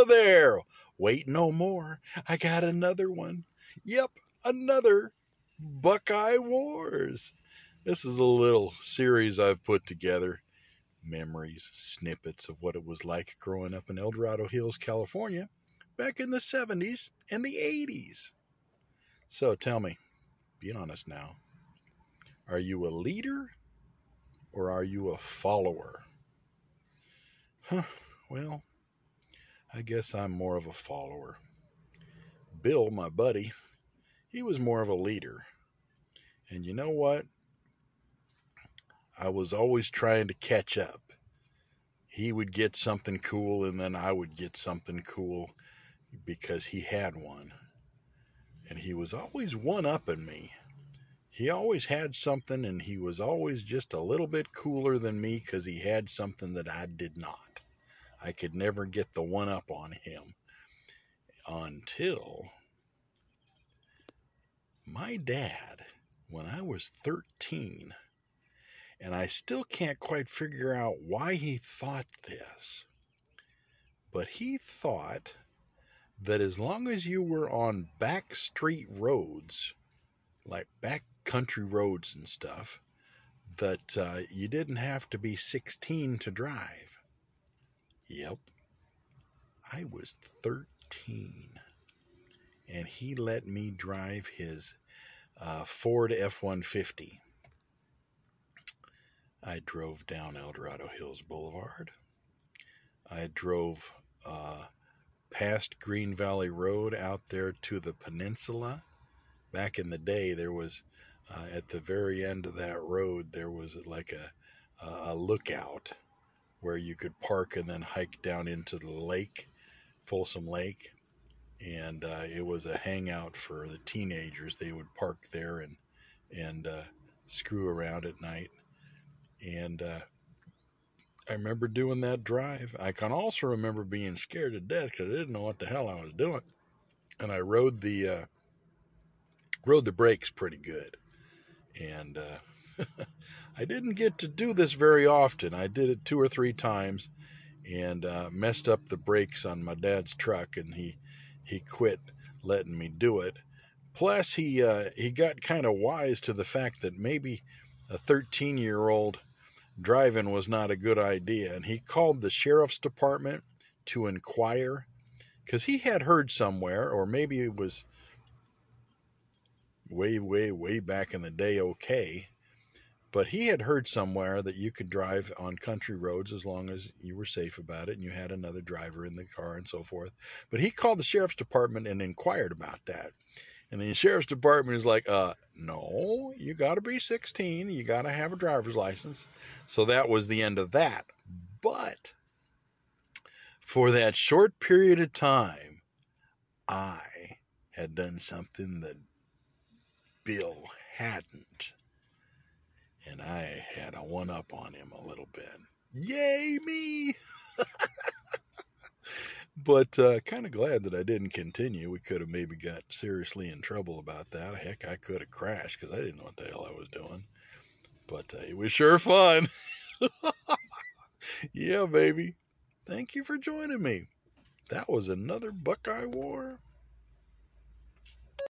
Holla there! Wait no more. I got another one. Yep, another Buckeye Wars. This is a little series I've put together. Memories, snippets of what it was like growing up in El Dorado Hills, California, back in the 70s and the 80s. So tell me, be honest now, are you a leader or are you a follower? Well, I guess I'm more of a follower. Bill, my buddy, he was more of a leader. And you know what? I was always trying to catch up. He would get something cool and then I would get something cool because he had one. And he was always one-upping me. He always had something and he was always just a little bit cooler than me because he had something that I did not. I could never get the one-up on him until my dad, when I was 13, and I still can't quite figure out why he thought this, but he thought that as long as you were on back street roads, like back country roads and stuff, that you didn't have to be 16 to drive. Yep, I was 13, and he let me drive his Ford F-150. I drove down El Dorado Hills Boulevard. I drove past Green Valley Road out there to the peninsula. Back in the day, there was, at the very end of that road, there was like a lookout where you could park and then hike down into the lake, Folsom Lake. And it was a hangout for the teenagers. They would park there and screw around at night. And I remember doing that drive. I can also remember being scared to death because I didn't know what the hell I was doing. And I rode the brakes pretty good. And I didn't get to do this very often. I did it 2 or 3 times and messed up the brakes on my dad's truck, and he quit letting me do it. Plus, he got kind of wise to the fact that maybe a 13-year-old driving was not a good idea, and he called the sheriff's department to inquire, because he had heard somewhere, or maybe it was way back in the day, okay, but he had heard somewhere that you could drive on country roads as long as you were safe about it and you had another driver in the car and so forth. But he called the sheriff's department and inquired about that. And the sheriff's department is like, no, you got to be 16. You got to have a driver's license. So that was the end of that. But for that short period of time, I had done something that Bill hadn't. And I had a one-up on him a little bit. Yay, me! But kind of glad that I didn't continue. We could have maybe got seriously in trouble about that. Heck, I could have crashed because I didn't know what the hell I was doing. But it was sure fun. Yeah, baby. Thank you for joining me. That was another Buckeye War.